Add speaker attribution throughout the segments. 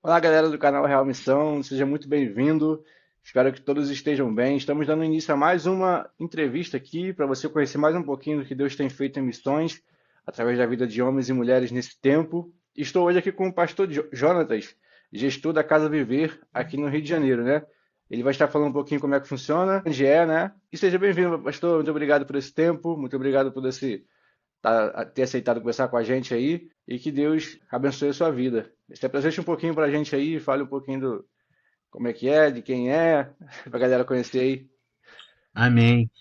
Speaker 1: Olá, galera do canal Real Missão, seja muito bem-vindo. Espero que todos estejam bem. Estamos dando início a mais uma entrevista aqui para você conhecer mais um pouquinho do que Deus tem feito em missões através da vida de homens e mulheres nesse tempo. Estou hoje aqui com o pastor Jonatas, gestor da Casa Viver aqui no Rio de Janeiro, né? Ele vai estar falando um pouquinho como é que funciona, onde é, né? E seja bem-vindo, pastor. Muito obrigado por esse tempo, muito obrigado por ter aceitado conversar com a gente aí e que Deus abençoe a sua vida. Se apresente um pouquinho para a gente aí, fale um pouquinho do como é que é, de quem é, para a galera conhecer aí.
Speaker 2: Amém.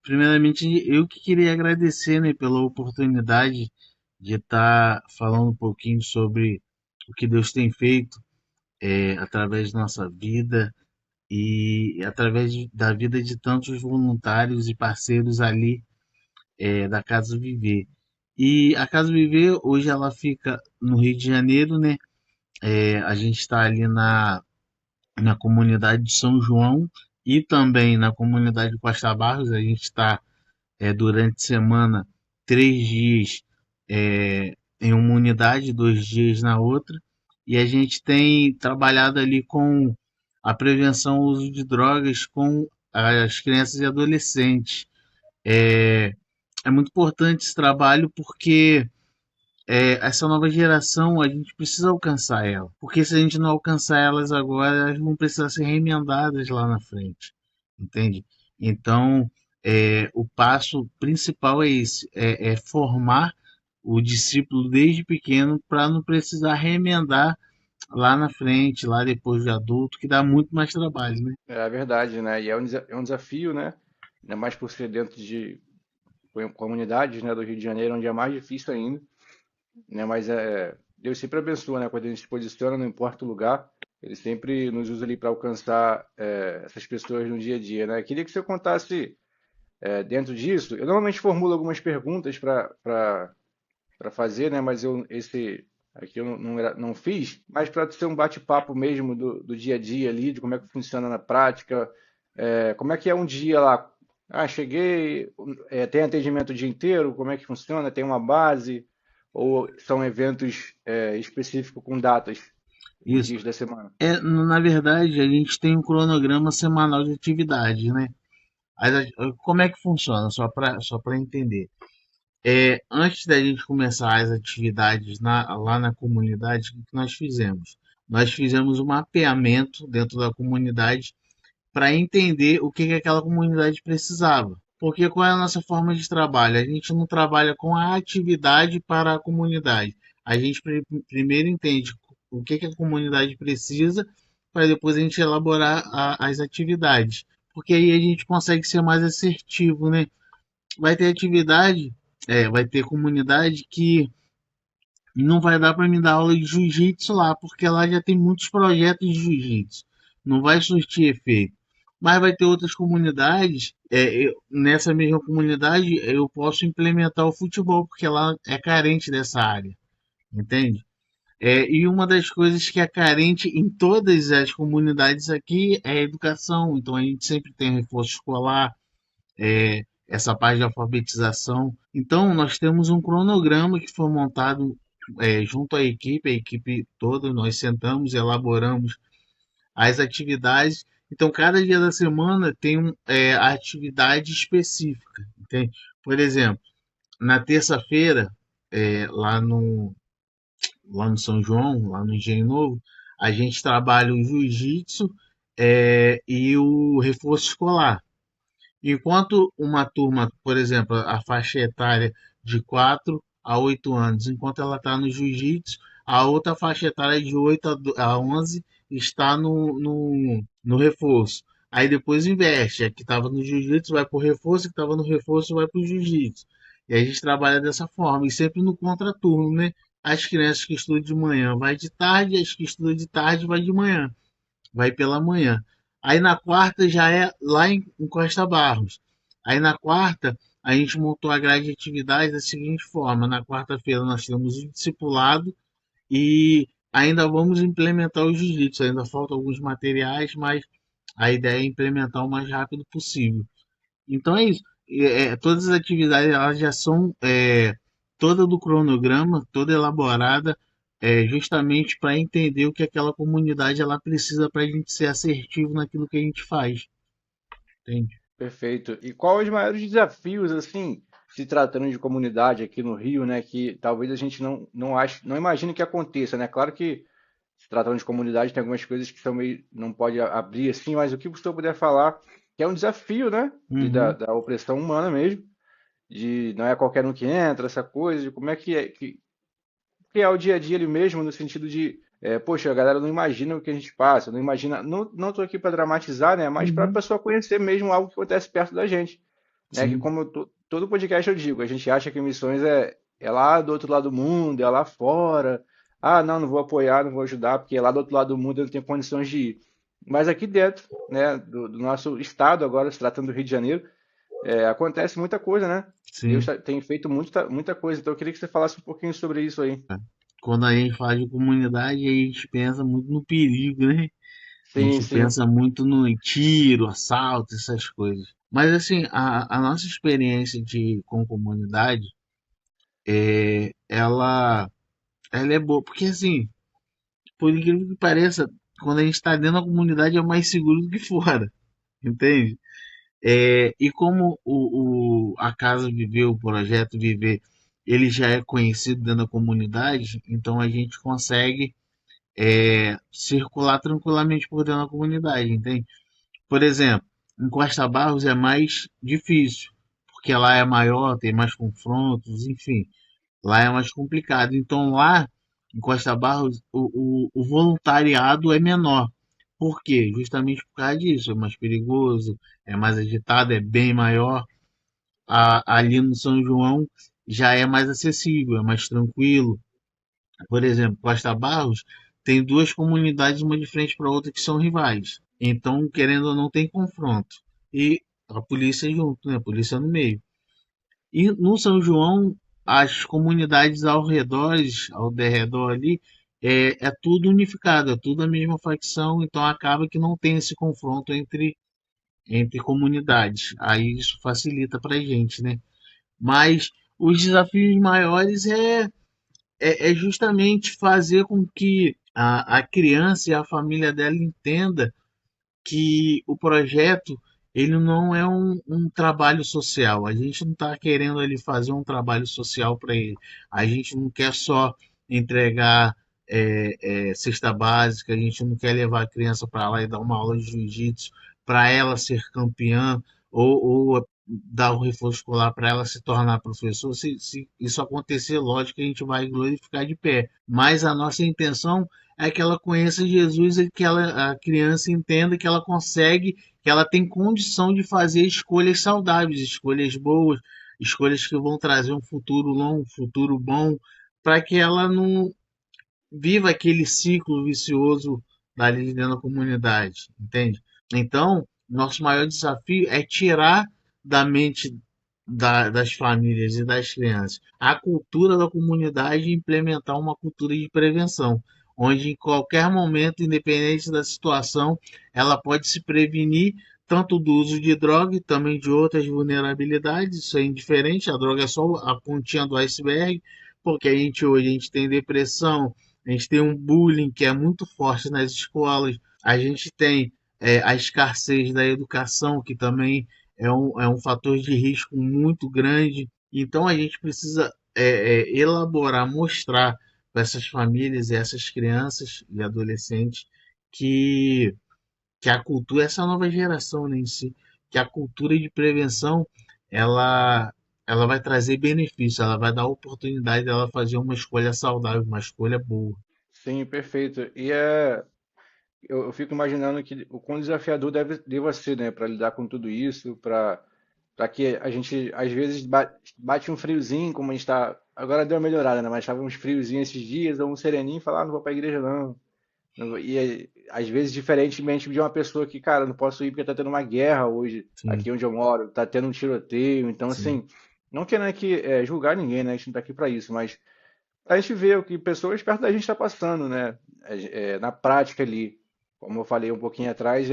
Speaker 2: Primeiramente, eu que queria agradecer, né, pela oportunidade de estar falando um pouquinho sobre o que Deus tem feito através da nossa vida e através da vida de tantos voluntários e parceiros ali da Casa Viver. E a Casa Viver hoje ela fica no Rio de Janeiro, né? A gente está ali na comunidade de São João e também na comunidade de Costa Barros. A gente está durante a semana 3 dias em uma unidade, 2 dias na outra, e a gente tem trabalhado ali com a prevenção ao uso de drogas com as crianças e adolescentes. É, é muito importante esse trabalho porque essa nova geração a gente precisa alcançar ela, porque se a gente não alcançar elas agora, elas vão precisar ser remendadas lá na frente, entende? Então, o passo principal é esse, é formar o discípulo desde pequeno para não precisar remendar lá na frente, lá depois de adulto, que dá muito mais trabalho, né?
Speaker 1: É verdade, né? E é um desafio, né? Ainda mais por ser dentro de comunidades, né, do Rio de Janeiro, onde é mais difícil ainda, né? Mas Deus sempre abençoa, né? Quando a gente se posiciona, não importa o lugar, Ele sempre nos usa ali para alcançar essas pessoas no dia a dia, né? Queria que você contasse dentro disso. Eu normalmente formulo algumas perguntas para fazer, né? Mas esse aqui eu não fiz, mas para ser um bate-papo mesmo do dia a dia ali, de como é que funciona na prática, como é que é um dia lá. Ah, cheguei, tem atendimento o dia inteiro, como é que funciona? Tem uma base ou são eventos específicos com datas, os
Speaker 2: Isso.
Speaker 1: dias da semana?
Speaker 2: Na verdade, a gente tem um cronograma semanal de atividades, né? Como é que funciona? Só para entender. Antes da gente começar as atividades lá na comunidade, o que nós fizemos? Nós fizemos um mapeamento dentro da comunidade para entender o que aquela comunidade precisava. Porque qual é a nossa forma de trabalho? A gente não trabalha com a atividade para a comunidade. A gente primeiro entende o que a comunidade precisa para depois a gente elaborar as atividades. Porque aí a gente consegue ser mais assertivo, né? Vai ter atividade, vai ter comunidade que não vai dar para me dar aula de jiu-jitsu lá, porque lá já tem muitos projetos de jiu-jitsu. Não vai surtir efeito. Mas vai ter outras comunidades, nessa mesma comunidade eu posso implementar o futebol, porque lá é carente dessa área, entende? E uma das coisas que é carente em todas as comunidades aqui é a educação. Então a gente sempre tem reforço escolar, essa parte de alfabetização. Então, nós temos um cronograma que foi montado junto à equipe, a equipe toda, nós sentamos, elaboramos as atividades. Então, cada dia da semana tem a atividade específica. Entende? Por exemplo, na terça-feira, lá no São João, lá no Engenho Novo, a gente trabalha o jiu-jitsu e o reforço escolar. Enquanto uma turma, por exemplo, a faixa etária de 4 a 8 anos, enquanto ela está no jiu-jitsu, a outra faixa etária de 8 a 11 está no reforço. Aí depois investe, a que estava no jiu-jitsu vai para o reforço, a que estava no reforço vai para o jiu-jitsu. E a gente trabalha dessa forma, e sempre no contraturno, né? As crianças que estudam de manhã vai de tarde, as que estudam de tarde vai de manhã, vai pela manhã. Aí na quarta já é lá em Costa Barros. Aí na quarta a gente montou a grade de atividades da seguinte forma: na quarta-feira nós temos o discipulado e ainda vamos implementar o jiu-jitsu. Ainda faltam alguns materiais, mas a ideia é implementar o mais rápido possível. Então é isso. Todas as atividades elas já são toda do cronograma, toda elaborada justamente para entender o que aquela comunidade ela precisa para a gente ser assertivo naquilo que a gente faz, entende?
Speaker 1: Perfeito. E qual os maiores desafios, assim, se tratando de comunidade aqui no Rio, né, que talvez a gente não ache, não imagine que aconteça, né? Claro que se tratando de comunidade tem algumas coisas que são meio, não pode abrir assim, mas o que você puder falar, que é um desafio, né,
Speaker 2: Uhum,
Speaker 1: da opressão humana mesmo, de não é qualquer um que entra, essa coisa, de como é que é o dia a dia ali mesmo, no sentido de, poxa, a galera não imagina o que a gente passa, não imagina, não tô aqui para dramatizar, né, mas para a
Speaker 2: uhum,
Speaker 1: pessoa conhecer mesmo algo que acontece perto da gente, né, que
Speaker 2: sim,
Speaker 1: como todo podcast eu digo, a gente acha que missões é lá do outro lado do mundo, é lá fora, ah, não vou apoiar, não vou ajudar, porque lá do outro lado do mundo eu não tenho condições de ir. Mas aqui dentro, né, do nosso estado agora, se tratando do Rio de Janeiro, acontece muita coisa, né? Deus
Speaker 2: sim.
Speaker 1: tem feito muita coisa, então eu queria que você falasse um pouquinho sobre isso aí.
Speaker 2: Quando a gente fala de comunidade, a gente pensa muito no perigo, né? A
Speaker 1: Sim,
Speaker 2: gente
Speaker 1: sim.
Speaker 2: pensa muito no tiro, assalto, essas coisas. Mas assim, a nossa experiência com comunidade, ela, ela é boa, porque assim, por incrível que pareça, quando a gente está dentro da comunidade é mais seguro do que fora, entende? E como a Casa Viver, o projeto Viver, ele já é conhecido dentro da comunidade, então a gente consegue circular tranquilamente por dentro da comunidade, entende? Por exemplo, em Costa Barros é mais difícil, porque lá é maior, tem mais confrontos, enfim, lá é mais complicado. Então lá em Costa Barros o voluntariado é menor. Por quê? Justamente por causa disso, é mais perigoso, é mais agitado, é bem maior. Ali no São João já é mais acessível, é mais tranquilo. Por exemplo, Costa Barros tem duas comunidades, uma de frente para a outra, que são rivais. Então, querendo ou não, tem confronto. E a polícia junto, né? A polícia no meio. E no São João, as comunidades ao derredor ali, é tudo unificado, é tudo a mesma facção, então acaba que não tem esse confronto entre comunidades. Aí isso facilita para a gente, né? Mas os desafios maiores é justamente fazer com que a criança e a família dela entenda que o projeto ele não é um trabalho social. A gente não está querendo ali fazer um trabalho social para ele. A gente não quer só entregar cesta básica, a gente não quer levar a criança para lá e dar uma aula de jiu-jitsu para ela ser campeã ou dar o reforço escolar para ela se tornar professor. Se isso acontecer, lógico que a gente vai glorificar de pé. Mas a nossa intenção é que ela conheça Jesus e que a criança entenda que ela consegue, que ela tem condição de fazer escolhas saudáveis, escolhas boas, escolhas que vão trazer um futuro longo, um futuro bom, para que ela não viva aquele ciclo vicioso dali dentro da comunidade, entende? Então, nosso maior desafio é tirar da mente das famílias e das crianças a cultura da comunidade e implementar uma cultura de prevenção, onde em qualquer momento, independente da situação, ela pode se prevenir tanto do uso de droga e também de outras vulnerabilidades. Isso é indiferente, a droga é só a pontinha do iceberg, porque hoje a gente tem depressão, a gente tem um bullying que é muito forte nas escolas, a gente tem a escassez da educação, que também é um fator de risco muito grande. Então a gente precisa elaborar, mostrar para essas famílias e essas crianças e adolescentes que, que a cultura, essa nova geração, né, em si, que a cultura de prevenção ela, ela vai trazer benefício, ela vai dar a oportunidade dela fazer uma escolha saudável, uma escolha boa.
Speaker 1: Sim, perfeito. Eu fico imaginando que o quão desafiador deva ser, né, para lidar com tudo isso, para que a gente às vezes bate um friozinho, como a gente está. Agora deu uma melhorada, né? Mas estava uns friozinhos esses dias, ou um sereninho e falar, ah, não vou para a igreja não. Às vezes, diferentemente de uma pessoa que, cara, não posso ir porque tá tendo uma guerra hoje,
Speaker 2: Sim,
Speaker 1: aqui onde eu moro, tá tendo um tiroteio. Então,
Speaker 2: sim,
Speaker 1: assim, não querendo aqui julgar ninguém, né? A gente não tá aqui para isso, mas a gente vê o que pessoas perto da gente está passando, né? Na prática ali, como eu falei um pouquinho atrás,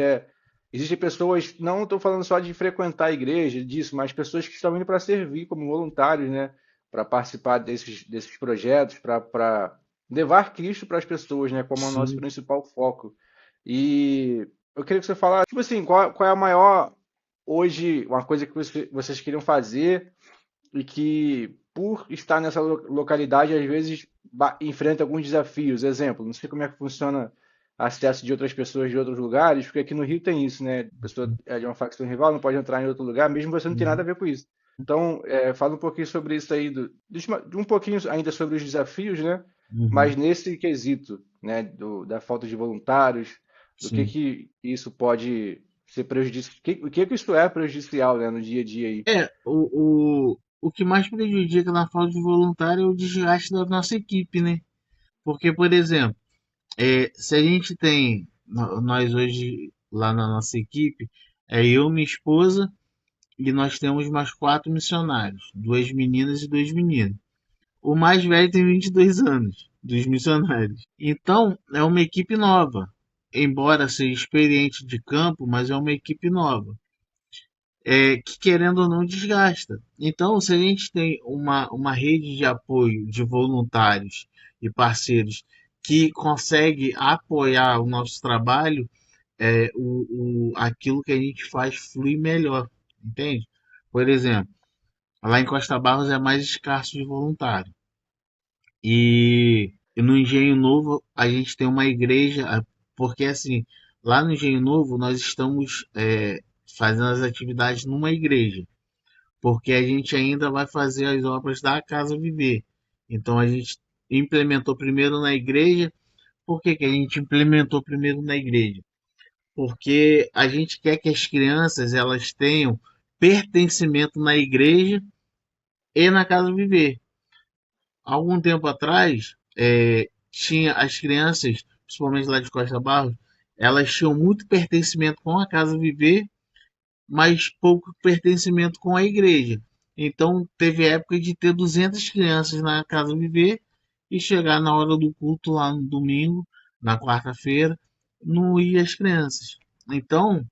Speaker 1: existem pessoas, não estou falando só de frequentar a igreja, disso, mas pessoas que estão indo para servir como voluntários, né? Para participar desses projetos, para levar Cristo para as pessoas, né, como é o nosso
Speaker 2: sim.
Speaker 1: principal foco. E eu queria que você falasse, tipo assim, qual é a maior, hoje, uma coisa que vocês queriam fazer e que, por estar nessa localidade, às vezes enfrenta alguns desafios. Exemplo, não sei como é que funciona acesso de outras pessoas de outros lugares, porque aqui no Rio tem isso, né? A pessoa é de uma facção rival, não pode entrar em outro lugar, mesmo você não tem nada a
Speaker 2: Uhum,
Speaker 1: ver com isso. Então, fala um pouquinho sobre isso aí, de um pouquinho ainda sobre os desafios, né? Mas
Speaker 2: uhum,
Speaker 1: nesse quesito, né, da falta de voluntários, do
Speaker 2: sim.
Speaker 1: que isso pode ser prejudicial, o que isso é prejudicial, né, no dia a dia aí.
Speaker 2: O que mais prejudica na falta de voluntário é o desgaste da nossa equipe, né? Porque, por exemplo, se a gente tem, nós hoje lá na nossa equipe, eu, minha esposa e nós temos mais quatro missionários, duas meninas e dois meninos. O mais velho tem 22 anos, dos missionários. Então, é uma equipe nova. Embora seja experiente de campo, mas é uma equipe nova. Que querendo ou não desgasta. Então, se a gente tem uma rede de apoio de voluntários e parceiros que consegue apoiar o nosso trabalho, aquilo que a gente faz flui melhor, entende? Por exemplo, lá em Costa Barros é mais escasso de voluntário. E no Engenho Novo a gente tem uma igreja, porque assim, lá no Engenho Novo nós estamos fazendo as atividades numa igreja, porque a gente ainda vai fazer as obras da Casa Viver. Então a gente implementou primeiro na igreja. Por que, que a gente implementou primeiro na igreja? Porque a gente quer que as crianças elas tenham pertencimento na igreja e na Casa Viver. Algum tempo atrás, tinha as crianças, principalmente lá de Costa Barros, elas tinham muito pertencimento com a Casa Viver, mas pouco pertencimento com a igreja. Então, teve época de ter 200 crianças na Casa Viver e chegar na hora do culto lá no domingo, na quarta-feira, não ia as crianças. Então,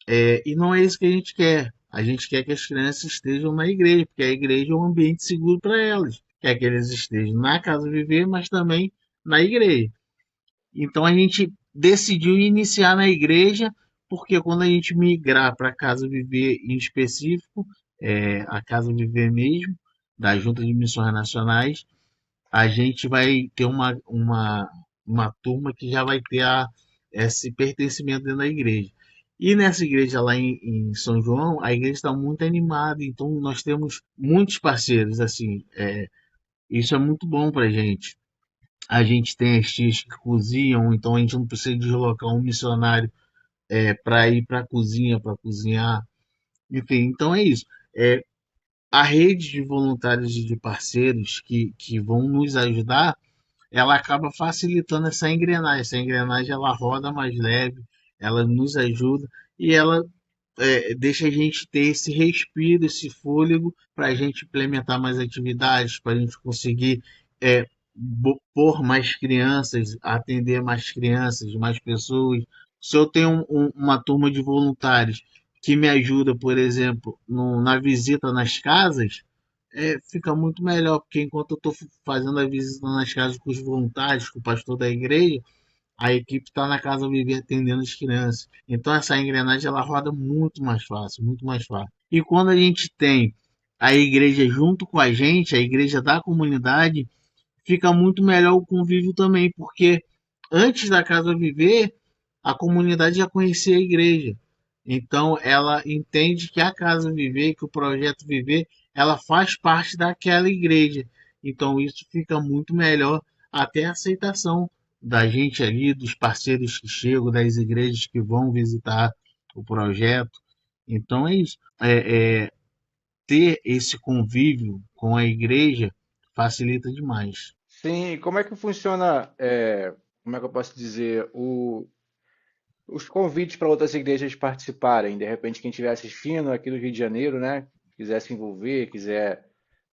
Speaker 2: e não é isso que a gente quer. A gente quer que as crianças estejam na igreja, porque a igreja é um ambiente seguro para elas. Quer que eles estejam na casa viver, mas também na igreja. Então a gente decidiu iniciar na igreja, porque quando a gente migrar para a casa viver em específico, a casa viver mesmo, da Junta de Missões Nacionais, a gente vai ter uma turma que já vai ter esse pertencimento dentro da igreja. E nessa igreja lá em São João, a igreja está muito animada, então nós temos muitos parceiros, assim, isso é muito bom para a gente. A gente tem as tias que cozinham, então a gente não precisa deslocar um missionário para ir para a cozinha, para cozinhar. Enfim, então é isso. A rede de voluntários e de parceiros que vão nos ajudar, ela acaba facilitando essa engrenagem. Essa engrenagem ela roda mais leve, ela nos ajuda e ela deixa a gente ter esse respiro, esse fôlego para a gente implementar mais atividades, para a gente conseguir é, pôr mais crianças, atender mais crianças, mais pessoas. Se eu tenho uma turma de voluntários que me ajuda, por exemplo, na visita nas casas, fica muito melhor, porque enquanto eu estou fazendo a visita nas casas com os voluntários, com o pastor da igreja, a equipe está na casa viver atendendo as crianças. Então essa engrenagem ela roda muito mais fácil, muito mais fácil. E quando a gente tem a igreja junto com a gente, a igreja da comunidade, fica muito melhor o convívio também, porque antes da casa viver, a comunidade já conhecia a igreja. Então ela entende que a casa viver, que o projeto viver, ela faz parte daquela igreja. Então isso fica muito melhor até a aceitação da gente ali, dos parceiros que chegam, das igrejas que vão visitar o projeto. Então é isso. Ter esse convívio com a igreja facilita demais.
Speaker 1: Sim, e como é que funciona, como é que eu posso dizer, os convites para outras igrejas participarem? De repente, quem estiver assistindo aqui do Rio de Janeiro, né, quiser se envolver, quiser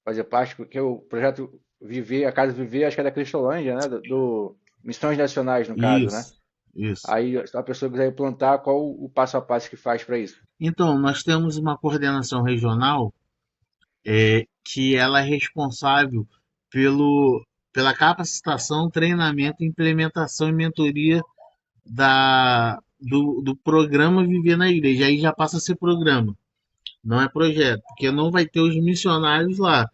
Speaker 1: fazer parte, porque o projeto Viver, a Casa Viver, acho que é da Cristolândia, né, do Missões Nacionais, no caso, né?
Speaker 2: Isso, isso.
Speaker 1: Aí a pessoa quiser implantar, qual o passo a passo que faz para isso?
Speaker 2: Então, nós temos uma coordenação regional que ela é responsável pelo. pela capacitação, treinamento, implementação e mentoria do programa Viver na Igreja. Aí já passa a ser programa, não é projeto, porque não vai ter os missionários lá,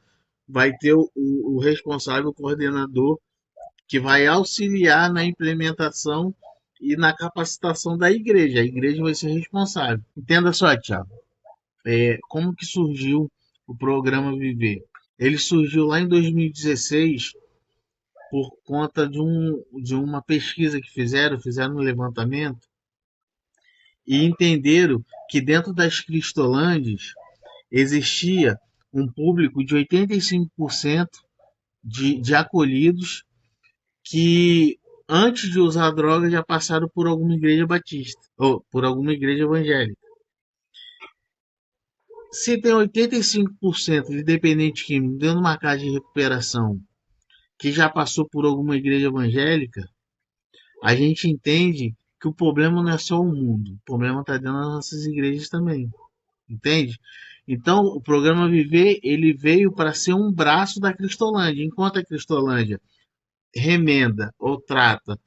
Speaker 2: vai ter o responsável, o coordenador, que vai auxiliar na implementação e na capacitação da igreja. A igreja vai ser responsável. Entenda só, Tiago, como que surgiu o programa Viver? Ele surgiu lá em 2016 por conta de uma pesquisa que fizeram um levantamento e entenderam que dentro das Cristolândias existia um público de 85% de acolhidos que antes de usar droga já passaram por alguma igreja batista ou por alguma igreja evangélica. Se tem 85% de dependente químico dentro de uma casa de recuperação que já passou por alguma igreja evangélica, a gente entende que o problema não é só o mundo, o problema está dentro das nossas igrejas também, entende? Então, o programa Viver, ele veio para ser um braço da Cristolândia, enquanto a Cristolândia remenda ou trata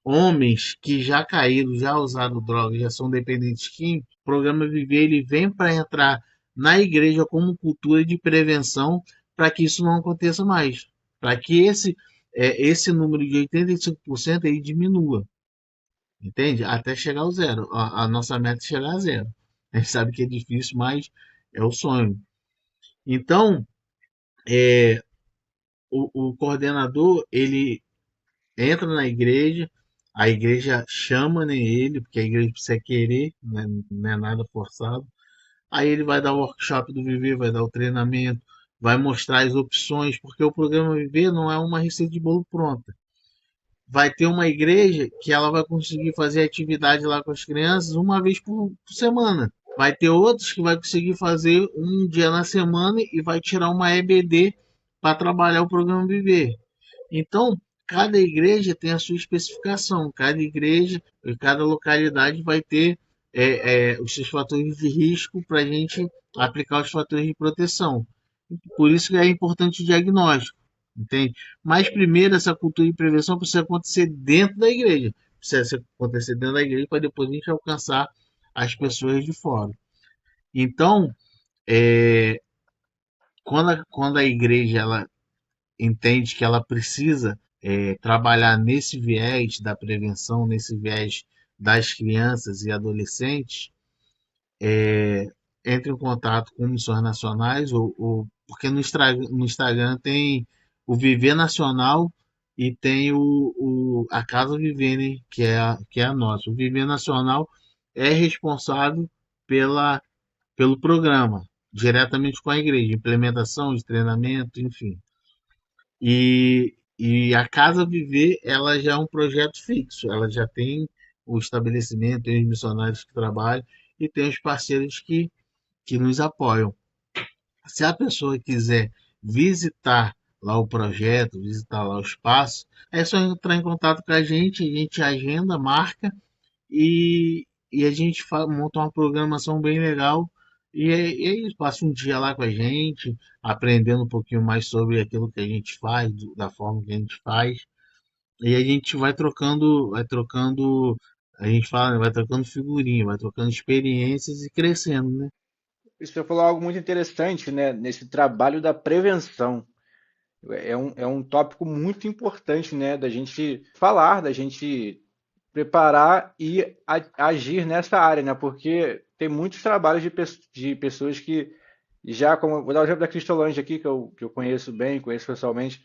Speaker 2: homens que já caíram, já usaram drogas, já são dependentes químicos, o programa Viver ele vem para entrar na igreja como cultura de prevenção para que isso não aconteça mais, para que esse número de 85% ele diminua, entende? Até chegar ao zero. A nossa meta é chegar a zero. A gente sabe que é difícil, mas é o sonho. Então, o coordenador ele entra na igreja, a igreja chama né, ele, porque a igreja precisa querer, né, não é nada forçado. Aí ele vai dar o workshop do Viver, vai dar o treinamento, vai mostrar as opções, porque o programa Viver não é uma receita de bolo pronta. Vai ter uma igreja que ela vai conseguir fazer atividade lá com as crianças uma vez por semana. Vai ter outros que vai conseguir fazer um dia na semana e vai tirar uma EBD para trabalhar o programa Viver. Então, cada igreja tem a sua especificação, cada igreja, cada localidade vai ter os seus fatores de risco para a gente aplicar os fatores de proteção. Por isso que é importante o diagnóstico, entende? Mas primeiro essa cultura de prevenção precisa acontecer dentro da igreja, precisa acontecer dentro da igreja para depois a gente alcançar as pessoas de fora. Então, é, quando a igreja ela entende que ela precisa trabalhar nesse viés da prevenção, nesse viés das crianças e adolescentes, entre em contato com missões nacionais, porque no Instagram tem o Viver Nacional e tem a Casa Viver, né, que é a nossa. O Viver Nacional é responsável pela, pelo programa, diretamente com a igreja, implementação de treinamento, enfim. E a Casa Viver, ela já é um projeto fixo, ela já tem o estabelecimento, tem os missionários que trabalham e tem os parceiros que nos apoiam. Se a pessoa quiser visitar lá o projeto, visitar lá o espaço, é só entrar em contato com a gente agenda, marca e a gente monta uma programação bem legal. E aí passa um dia lá com a gente, aprendendo um pouquinho mais sobre aquilo que a gente faz, da forma que a gente faz. E a gente vai trocando, a gente fala, né, vai trocando figurinha, vai trocando experiências e crescendo, né?
Speaker 1: Isso você falou algo muito interessante, né? Nesse trabalho da prevenção. É um tópico muito importante, né? Da gente falar, da gente preparar e agir nessa área, né? Porque tem muitos trabalhos de pessoas que já, como vou dar o exemplo da Cristolândia aqui, que eu conheço bem, conheço pessoalmente,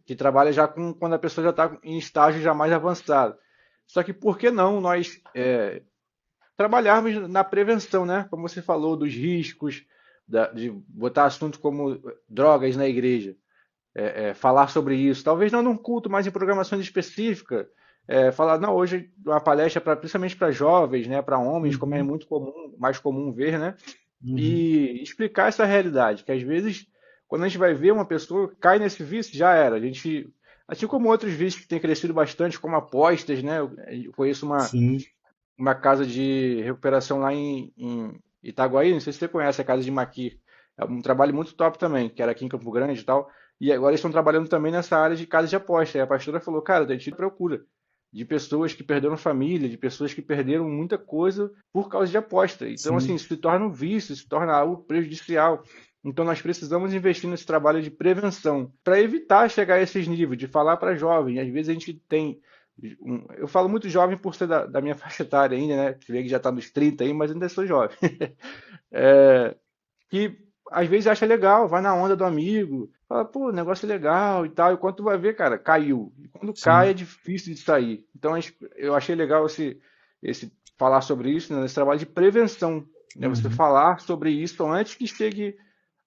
Speaker 1: que trabalha já com quando a pessoa já está em estágio já mais avançado. Só que por que não nós trabalharmos na prevenção, né? Como você falou, dos riscos, de botar assuntos como drogas na igreja, falar sobre isso. Talvez não num culto, mas em programações específicas. Falar, não, hoje uma palestra principalmente para jovens, né? Para homens, como é
Speaker 2: Uhum,
Speaker 1: muito comum, mais comum ver, né?
Speaker 2: uhum,
Speaker 1: E explicar essa realidade, que às vezes, quando a gente vai ver uma pessoa cai nesse vício, já era. A gente, assim como outros vícios que têm crescido bastante, como apostas, né? Eu conheço
Speaker 2: sim,
Speaker 1: uma casa de recuperação lá em Itaguaí, não sei se você conhece a casa de Maqui. É um trabalho muito top também, que era aqui em Campo Grande e tal. E agora eles estão trabalhando também nessa área de casa de aposta. E a pastora falou, cara, tem tido procura de pessoas que perderam família, de pessoas que perderam muita coisa por causa de aposta. Então, assim,
Speaker 2: sim,
Speaker 1: isso se torna um vício, se torna algo prejudicial. Então, nós precisamos investir nesse trabalho de prevenção para evitar chegar a esses níveis, de falar para jovens. Às vezes a gente tem. Eu falo muito jovem por ser da minha faixa etária ainda, né? Você vê que já está nos 30 aí, mas ainda sou jovem. É, que às vezes acha legal, vai na onda do amigo, fala, pô, negócio é legal e tal, e quando tu vai ver, cara, caiu. E quando cai
Speaker 2: sim.
Speaker 1: é difícil de sair. Então eu achei legal esse falar sobre isso, né, nesse trabalho de prevenção, né, você
Speaker 2: Uhum.
Speaker 1: falar sobre isso antes que chegue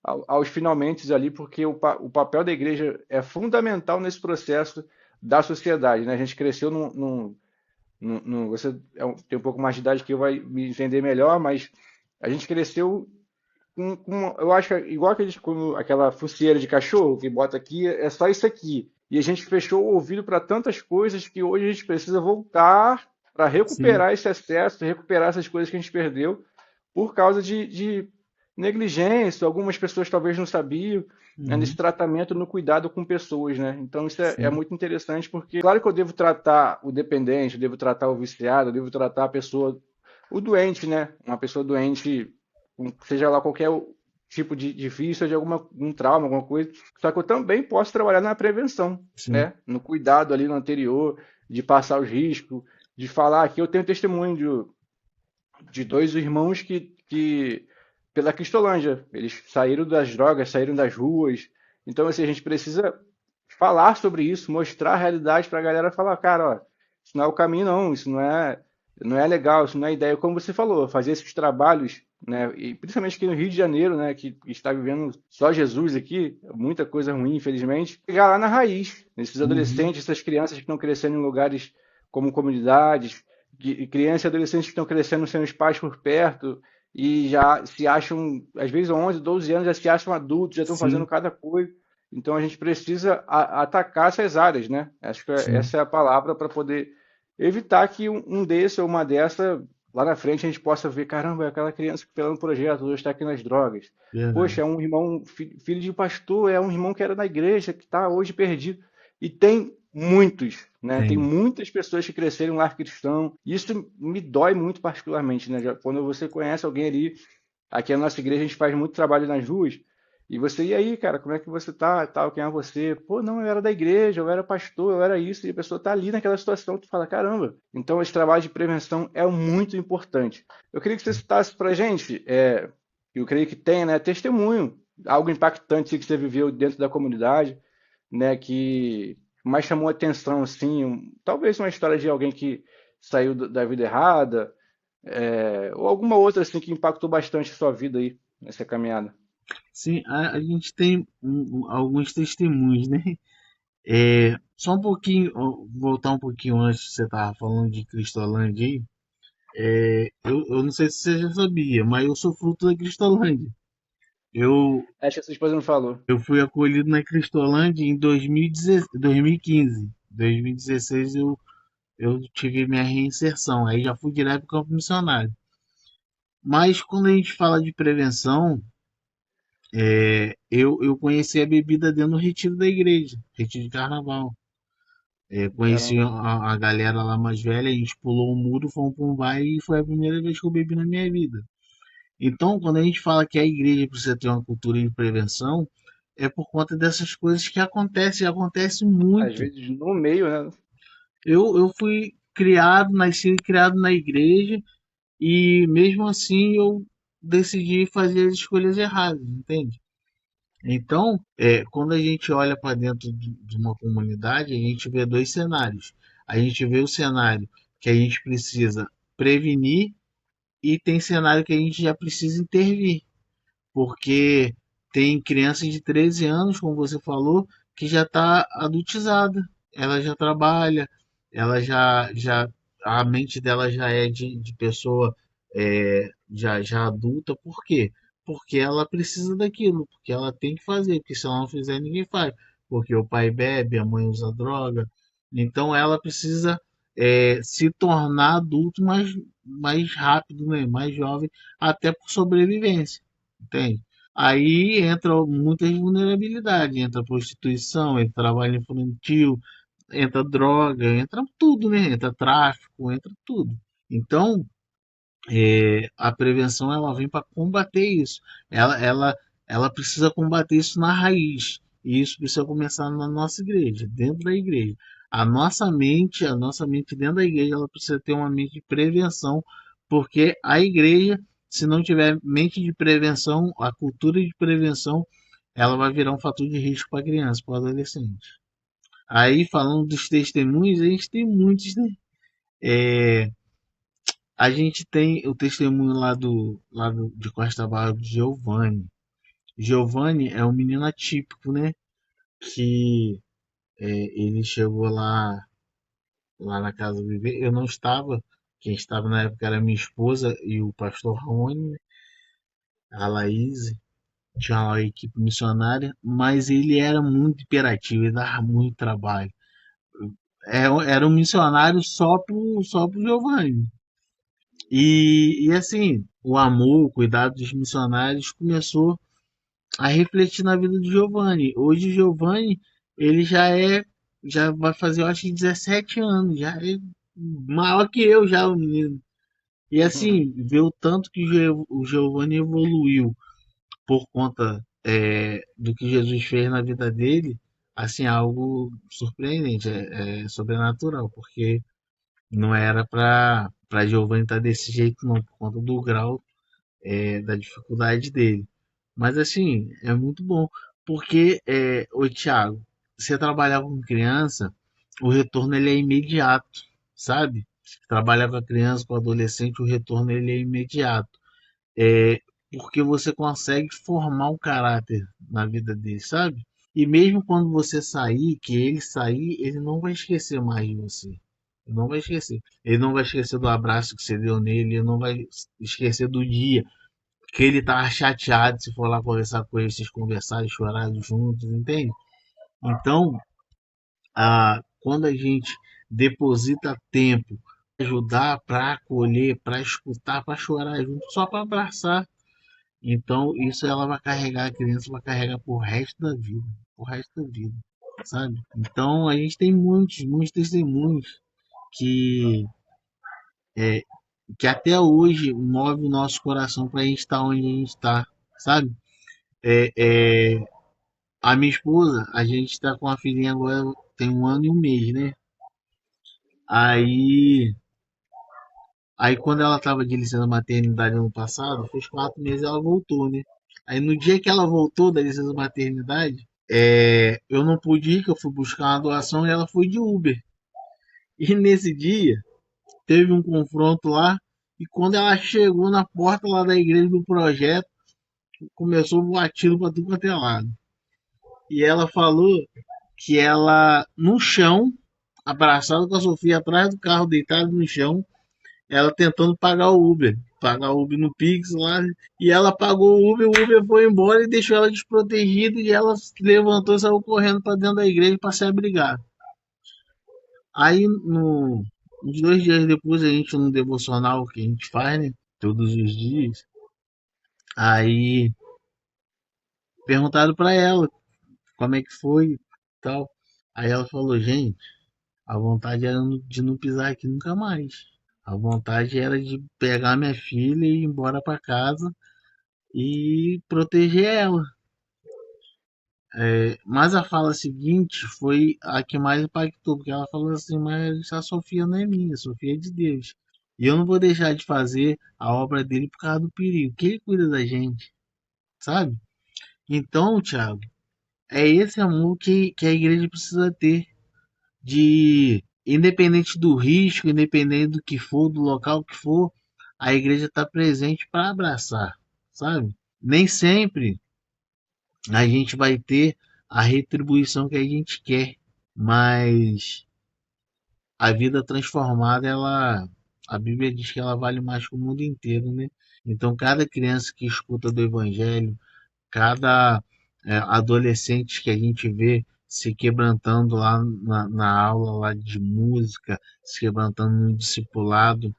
Speaker 1: aos finalmente ali, porque o papel da igreja é fundamental nesse processo da sociedade, né? A gente cresceu você tem um pouco mais de idade que eu vai me entender melhor, mas a gente cresceu eu acho que igual aquela focinheira de cachorro que bota aqui, é só isso aqui. E a gente fechou o ouvido para tantas coisas que hoje a gente precisa voltar para
Speaker 2: Sim.
Speaker 1: recuperar esse acesso, recuperar essas coisas que a gente perdeu por causa de negligência. Algumas pessoas talvez não sabiam, né, nesse
Speaker 2: Uhum.
Speaker 1: tratamento, no cuidado com pessoas, né? Então isso é
Speaker 2: Sim.
Speaker 1: muito interessante porque, claro que eu devo tratar o dependente, eu devo tratar o viciado, eu devo tratar a pessoa, o doente, né? Uma pessoa doente seja lá qualquer tipo de vício, de um trauma, alguma coisa. Só que eu também posso trabalhar na prevenção,
Speaker 2: Sim.
Speaker 1: né? No cuidado ali no anterior, de passar os riscos, de falar aqui. Eu tenho testemunho de dois irmãos que pela Cristolândia, eles saíram das drogas, saíram das ruas. Então, assim, a gente precisa falar sobre isso, mostrar a realidade para a galera falar, cara, ó, isso não é o caminho, não, isso não é legal, isso não é ideia. Como você falou, fazer esses trabalhos, né, e principalmente aqui no Rio de Janeiro, né, que está vivendo só Jesus aqui, muita coisa ruim, infelizmente, pegar lá na raiz, esses
Speaker 2: Uhum.
Speaker 1: adolescentes, essas crianças que estão crescendo em lugares como comunidades, crianças e adolescentes que estão crescendo sem os pais por perto, e já se acham, às vezes 11, 12 anos, já se acham adultos, já estão fazendo
Speaker 2: Sim.
Speaker 1: cada coisa. Então a gente precisa atacar essas áreas, né? Acho que
Speaker 2: Sim.
Speaker 1: essa é a palavra para poder evitar que um desse ou uma dessa lá na frente a gente possa ver, caramba, é aquela criança que pelo projeto hoje está aqui nas drogas.
Speaker 2: Verdade.
Speaker 1: Poxa, é um irmão, filho de pastor, é um irmão que era na igreja, que está hoje perdido. E tem muitos, né? Tem
Speaker 2: Tem.
Speaker 1: muitas pessoas que cresceram em lar cristão. Isso me dói muito particularmente, né? Quando você conhece alguém ali, aqui na nossa igreja a gente faz muito trabalho nas ruas, e você, e aí, cara, como é que você tá? Tal, quem é você? Pô, não, eu era da igreja, eu era pastor, eu era isso, e a pessoa tá ali naquela situação, tu fala, caramba. Então, esse trabalho de prevenção é muito importante. Eu queria que você citasse pra gente, eu creio que tem, né, testemunho, algo impactante que você viveu dentro da comunidade, né, que mais chamou a atenção, assim, talvez uma história de alguém que saiu da vida errada, ou alguma outra, assim, que impactou bastante a sua vida aí, nessa caminhada.
Speaker 2: Sim, a gente tem alguns testemunhos, né? É, só um pouquinho, ó, voltar um pouquinho antes, você tava falando de Cristolândia aí. Eu não sei se você já sabia, mas eu sou fruto da Cristolândia. Eu,
Speaker 1: Acho que a sua esposa não falou.
Speaker 2: eu fui acolhido na Cristolândia em 2015. 2016 eu tive minha reinserção, aí já fui direto para o campo missionário. Mas quando a gente fala de prevenção, eu conheci a bebida dentro do retiro da igreja, retiro de carnaval. Conheci
Speaker 1: Caramba.
Speaker 2: a galera lá mais velha, a gente pulou o muro, fomos para um baile e foi a primeira vez que eu bebi na minha vida. Então, quando a gente fala que a igreja precisa ter uma cultura de prevenção, é por conta dessas coisas que acontecem, acontece
Speaker 1: Às
Speaker 2: muito.
Speaker 1: vezes no meio, né?
Speaker 2: Eu fui criado, nasci e criado na igreja e mesmo assim eu decidi fazer as escolhas erradas, entende? Então, quando a gente olha para dentro de uma comunidade, a gente vê dois cenários. A gente vê o cenário que a gente precisa prevenir e tem cenário que a gente já precisa intervir, porque tem criança de 13 anos, como você falou, que já está adultizada, ela já trabalha, ela já a mente dela já é de pessoa já adulta, por quê? Porque ela precisa daquilo, porque ela tem que fazer, porque se ela não fizer, ninguém faz. Porque o pai bebe, a mãe usa droga, então ela precisa se tornar adulto mais rápido, né? Mais jovem, até por sobrevivência, entende? Aí entra muitas vulnerabilidades, entra prostituição, entra trabalho infantil, entra droga, entra tudo, né? Entra tráfico, entra tudo. Então, a prevenção ela vem para combater isso. Ela, ela, ela precisa combater isso na raiz. E isso precisa começar na nossa igreja, dentro da igreja. A nossa mente dentro da igreja, ela precisa ter uma mente de prevenção, porque a igreja, se não tiver mente de prevenção, a cultura de prevenção, ela vai virar um fator de risco para a criança, para o adolescente. Aí, falando dos testemunhos, a gente tem muitos, né? É, a gente tem o testemunho de Costa Barra do Giovanni. Giovanni é um menino atípico, né? Que ele chegou lá na casa do bebê. Eu não estava, quem estava na época era minha esposa e o pastor Rony, né? A Laís, tinha lá a equipe missionária, mas ele era muito imperativo, ele dava muito trabalho. Era um missionário só pro Giovanni. E assim, o amor, o cuidado dos missionários começou a refletir na vida do Giovanni. Hoje o Giovanni, ele já vai fazer, eu acho que 17 anos, já é maior que eu já, o menino. E assim, ver o tanto que o Giovanni evoluiu por conta do que Jesus fez na vida dele, assim, é algo surpreendente, é sobrenatural, porque não era para Giovanni estar desse jeito não, por conta do grau da dificuldade dele. Mas assim, é muito bom, porque, ô Thiago, você trabalhar com criança, o retorno ele é imediato, sabe? Trabalhar com a criança, com o adolescente, o retorno ele é imediato. É, porque você consegue formar um caráter na vida dele, sabe? E mesmo quando você sair, que ele sair, ele não vai esquecer mais de você. Ele não vai esquecer. Ele não vai esquecer do abraço que você deu nele, ele não vai esquecer do dia que ele tava chateado se for lá conversar com ele, vocês conversarem, chorarem juntos, entende? Então, quando a gente deposita tempo para ajudar, para acolher, para escutar, para chorar junto, só para abraçar, então isso ela vai carregar, a criança vai carregar pro resto da vida, pro resto da vida, sabe? Então a gente tem muitos testemunhos que é, que até hoje move o nosso coração para a gente estar onde a gente está, sabe? É, é, a minha esposa, a gente está com a filhinha agora, tem 1 ano e 1 mês, né? Aí, aí quando ela estava de licença maternidade ano passado, fez 4 meses ela voltou, né? Aí no dia que ela voltou da licença maternidade, eu não pude ir, que eu fui buscar uma doação e ela foi de Uber. E nesse dia teve um confronto lá e quando ela chegou na porta lá da igreja do projeto, começou a voar tiro para tudo quanto é lado. E ela falou que ela, no chão, abraçada com a Sofia atrás do carro, deitada no chão, ela tentando pagar o Uber no Pix lá, e ela pagou o Uber foi embora e deixou ela desprotegida e ela levantou e saiu correndo para dentro da igreja para se abrigar. Aí, uns 2 dias depois, a gente no devocional que a gente faz, né, todos os dias, aí perguntaram para ela como é que foi e tal. Aí ela falou, gente, a vontade era de não pisar aqui nunca mais. A vontade era de pegar minha filha e ir embora para casa e proteger ela. Mas a fala seguinte foi a que mais impactou, porque ela falou assim: Mas a Sofia não é minha, a Sofia é de Deus. E eu não vou deixar de fazer a obra dele por causa do perigo, que ele cuida da gente, sabe? Então, Thiago, é esse amor que a igreja precisa ter, de independente do risco, independente do que for, do local que for, a igreja está presente para abraçar, sabe? Nem sempre a gente vai ter a retribuição que a gente quer, mas a vida transformada, a Bíblia diz que ela vale mais que o mundo inteiro, né? Então, cada criança que escuta do Evangelho, cada adolescente que a gente vê se quebrantando lá na aula lá de música, se quebrantando no discipulado,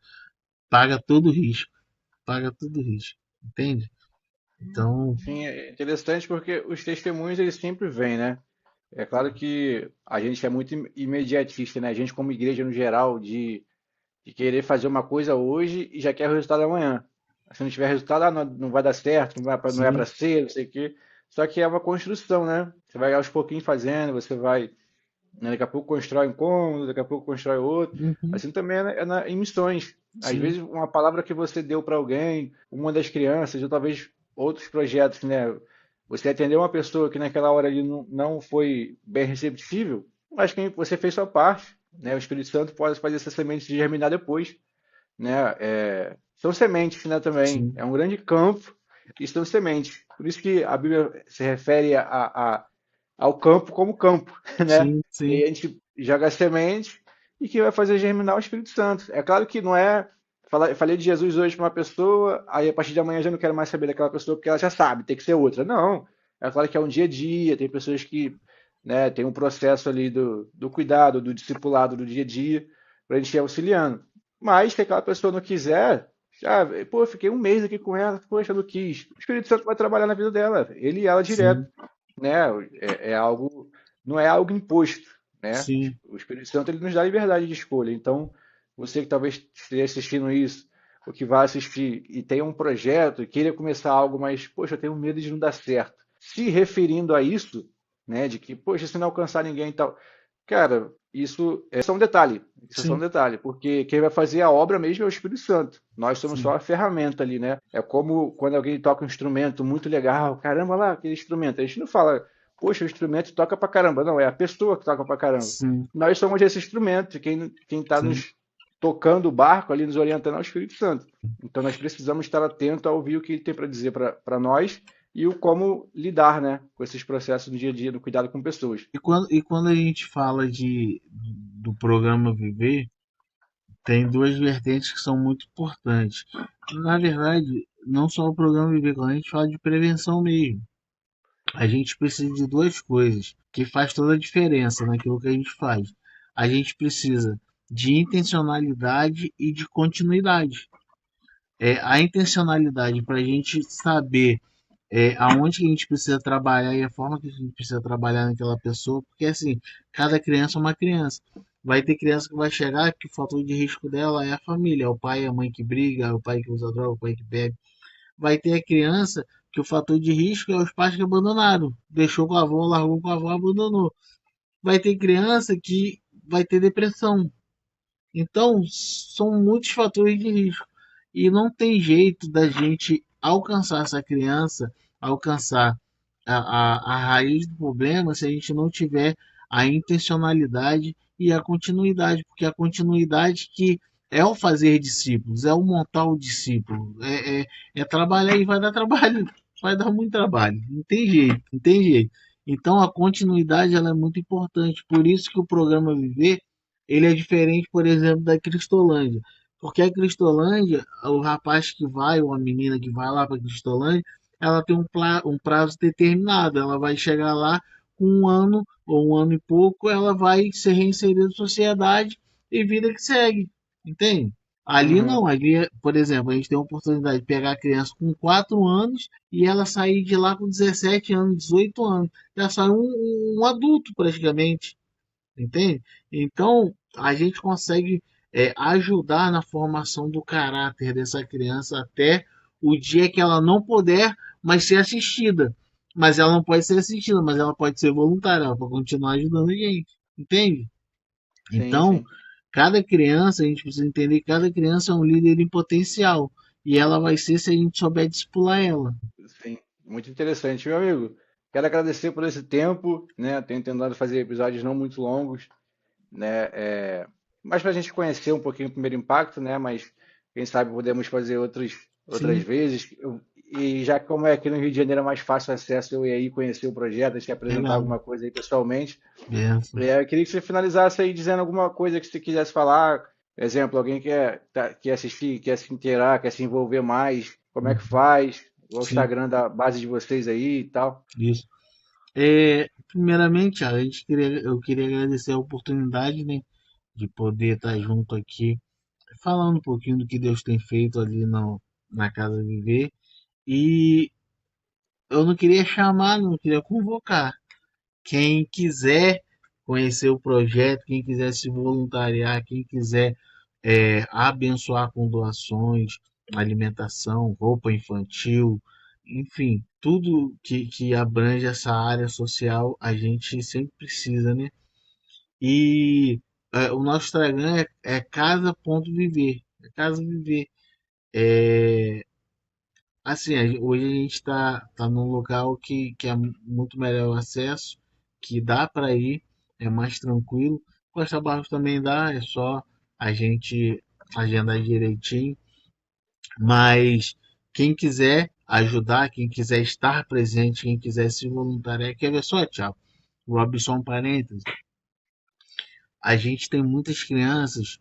Speaker 2: paga todo o risco, paga todo o risco, entende? Então,
Speaker 1: Sim, é interessante porque os testemunhos eles sempre vêm, né? É claro que a gente é muito imediatista, né? A gente como igreja no geral de querer fazer uma coisa hoje e já quer o resultado amanhã. Se não tiver resultado, não vai dar certo, não é para
Speaker 2: sim,
Speaker 1: ser, não sei o quê. Só que é uma construção, né? Você vai aos pouquinhos fazendo, você vai, né, daqui a pouco constrói um cômodo, daqui a pouco constrói outro.
Speaker 2: uhum,
Speaker 1: Assim também em missões. Às
Speaker 2: sim,
Speaker 1: vezes, uma palavra que você deu para alguém, uma das crianças, ou talvez outros projetos, né? Você atendeu uma pessoa que naquela hora ali não foi bem receptível, mas que você fez sua parte, né? O Espírito Santo pode fazer essa semente germinar depois, né? São sementes, né? Também
Speaker 2: sim,
Speaker 1: é um grande campo e são sementes. Por isso que a Bíblia se refere ao campo como campo, né?
Speaker 2: sim,
Speaker 1: E
Speaker 2: sim,
Speaker 1: aí a gente joga a semente e que vai fazer germinar o Espírito Santo. É claro que não é. Falei de Jesus hoje para uma pessoa, aí a partir de amanhã eu já não quero mais saber daquela pessoa porque ela já sabe, tem que ser outra. Não. É claro que é um dia a dia, tem pessoas que, né, tem um processo ali do cuidado, do discipulado do dia a dia, para a gente ir auxiliando. Mas se aquela pessoa não quiser, já, pô, fiquei um mês aqui com ela, poxa, não quis. O Espírito Santo vai trabalhar na vida dela, ele e ela direto,
Speaker 2: sim,
Speaker 1: né? É algo, não é algo imposto, né?
Speaker 2: sim,
Speaker 1: O Espírito Santo ele nos dá liberdade de escolha. Então, você que talvez esteja assistindo isso, ou que vai assistir e tenha um projeto e queira começar algo, mas, poxa, eu tenho medo de não dar certo. Se referindo a isso, né, de que, poxa, se não alcançar ninguém e tal, cara, isso é só um detalhe. Isso é só um
Speaker 2: sim,
Speaker 1: detalhe, porque quem vai fazer a obra mesmo é o Espírito Santo. Nós somos
Speaker 2: sim,
Speaker 1: só a ferramenta ali, né? É como quando alguém toca um instrumento muito legal, caramba lá, aquele instrumento. A gente não fala, poxa, o instrumento toca pra caramba. Não, é a pessoa que toca pra caramba.
Speaker 2: sim,
Speaker 1: Nós somos esse instrumento, quem está
Speaker 2: sim.
Speaker 1: nos tocando o barco ali, nos orientando é o Espírito Santo. Então nós precisamos estar atento a ouvir o que ele tem para dizer para nós e o como lidar, né, com esses processos no dia a dia, do cuidado com pessoas.
Speaker 2: E quando a gente fala do programa Viver, tem duas vertentes que são muito importantes. Na verdade, não só o programa Viver, quando a gente fala de prevenção mesmo, a gente precisa de duas coisas que faz toda a diferença naquilo que a gente faz. A gente precisa de intencionalidade e de continuidade. A intencionalidade para a gente saber aonde que a gente precisa trabalhar e a forma que a gente precisa trabalhar naquela pessoa, porque assim, cada criança é uma criança. Vai ter criança que vai chegar que o fator de risco dela é a família, é o pai e a mãe que briga, é o pai que usa droga, o pai que bebe. Vai ter a criança que o fator de risco é os pais que abandonaram, deixou com a avó, largou com a avó, abandonou. Vai ter criança que vai ter depressão. Então, são muitos fatores de risco. E não tem jeito da gente alcançar essa criança, alcançar a raiz do problema se a gente não tiver a intencionalidade e a continuidade, porque a continuidade que é o fazer discípulos, é o montar o discípulo, é trabalhar e vai dar trabalho, vai dar muito trabalho, não tem jeito, não tem jeito. Então a continuidade ela é muito importante, por isso que o programa Viver ele é diferente, por exemplo, da Cristolândia. Porque a Cristolândia, o rapaz que vai, ou a menina que vai lá para a Cristolândia, ela tem um prazo determinado. Ela vai chegar lá com um ano ou um ano e pouco, ela vai ser reinserida na sociedade e vida que segue. Entende? Ali
Speaker 1: Uhum.
Speaker 2: não, ali, por exemplo, a gente tem a oportunidade de pegar a criança com 4 anos e ela sair de lá com 17 anos, 18 anos. Já sai um adulto praticamente. Entende? Então, a gente consegue ajudar na formação do caráter dessa criança até o dia que ela não puder mais ser assistida. Mas ela não pode ser assistida, mas ela pode ser voluntária, ela pode continuar ajudando a gente. Entende?
Speaker 1: Sim,
Speaker 2: Então,
Speaker 1: sim,
Speaker 2: cada criança, a gente precisa entender que cada criança é um líder em potencial. E ela vai ser se a gente souber discipular ela.
Speaker 1: sim. Muito interessante, meu amigo. Quero agradecer por esse tempo, né? Tenho tentado fazer episódios não muito longos, né? Mais para a gente conhecer um pouquinho o primeiro impacto, né? Mas quem sabe podemos fazer outras
Speaker 2: Sim,
Speaker 1: vezes. E já que como é aqui no Rio de Janeiro é mais fácil acesso, eu ir aí conhecer o projeto, te apresentar
Speaker 2: legal.
Speaker 1: alguma coisa aí pessoalmente.
Speaker 2: Benção.
Speaker 1: Eu queria que você finalizasse aí dizendo alguma coisa que você quisesse falar. Exemplo, alguém quer assistir, quer se inteirar, quer se envolver mais, como é que faz? O
Speaker 2: Sim,
Speaker 1: Instagram da base de vocês aí e tal.
Speaker 2: isso. Primeiramente, eu queria agradecer a oportunidade, né, de poder estar junto aqui, falando um pouquinho do que Deus tem feito ali na Casa Viver. E eu não queria chamar, não queria convocar. Quem quiser conhecer o projeto, quem quiser se voluntariar, quem quiser abençoar com doações, alimentação, roupa infantil, enfim, tudo que abrange essa área social, a gente sempre precisa, né? E o nosso Instagram é casa.viver. É casa viver. É, assim, hoje a gente tá num local que é muito melhor o acesso, que dá para ir, é mais tranquilo. Costa Barros também dá, é só a gente agendar direitinho. Mas quem quiser ajudar, quem quiser estar presente, quem quiser se voluntariar, quer ver só, Thiago? Vou abrir só um parênteses. A gente tem muitas crianças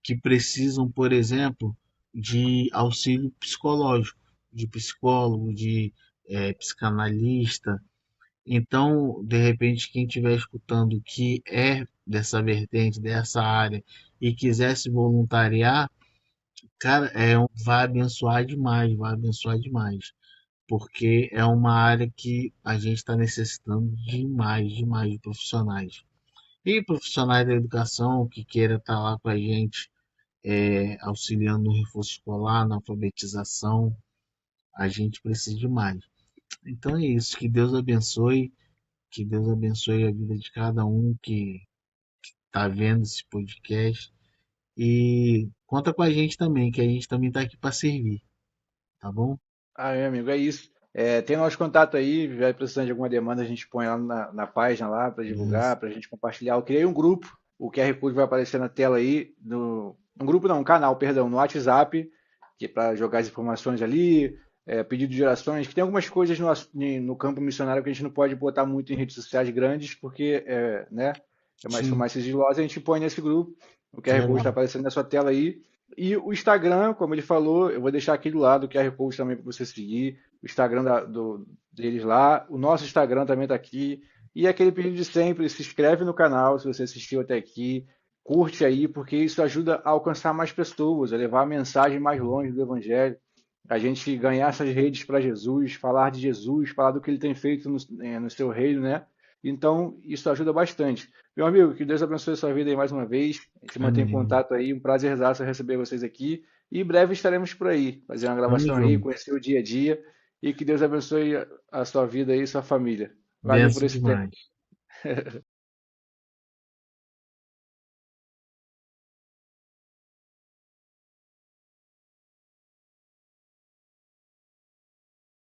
Speaker 2: que precisam, por exemplo, de auxílio psicológico, de psicólogo, de psicanalista. Então, de repente, quem estiver escutando que é dessa vertente, dessa área e quiser se voluntariar, cara, vai abençoar demais, vai abençoar demais, porque é uma área que a gente está necessitando demais, demais de profissionais. E profissionais da educação que queira estar lá com a gente auxiliando no reforço escolar, na alfabetização. A gente precisa de mais. Então é isso. Que Deus abençoe a vida de cada um que está vendo esse podcast. E conta com a gente também, que a gente também está aqui para servir, tá bom?
Speaker 1: Ah, meu amigo, é isso. Tem nosso contato aí, vai precisando de alguma demanda, a gente põe lá na página lá para
Speaker 2: Isso.
Speaker 1: divulgar, para a gente compartilhar. Eu criei um grupo, o QR Code vai aparecer na tela aí, um grupo não, um canal, perdão, no WhatsApp, que é para jogar as informações ali, pedido de orações, que tem algumas coisas no campo missionário que a gente não pode botar muito em redes sociais grandes, porque né, são
Speaker 2: Sim,
Speaker 1: mais sigilosas, a gente põe nesse grupo, o QR Code está
Speaker 2: legal.
Speaker 1: aparecendo na sua tela aí. E o Instagram, como ele falou, eu vou deixar aqui do lado o QR Code também para você seguir. O Instagram deles lá. O nosso Instagram também está aqui. E aquele pedido de sempre, se inscreve no canal se você assistiu até aqui. Curte aí, porque isso ajuda a alcançar mais pessoas, a levar a mensagem mais longe do Evangelho. A gente ganhar essas redes para Jesus, falar de Jesus, falar do que ele tem feito no seu reino, né? Então, isso ajuda bastante. Meu amigo, que Deus abençoe a sua vida aí mais uma vez. A gente mantém
Speaker 2: Amém.
Speaker 1: contato aí. Um prazerzaço receber vocês aqui. E em breve estaremos por aí, fazer uma
Speaker 2: Tamo
Speaker 1: gravação aí,
Speaker 2: junto.
Speaker 1: conhecer o dia a dia. E que Deus abençoe a sua vida aí e sua família. Valeu por
Speaker 2: Benção
Speaker 1: esse tempo.
Speaker 2: demais.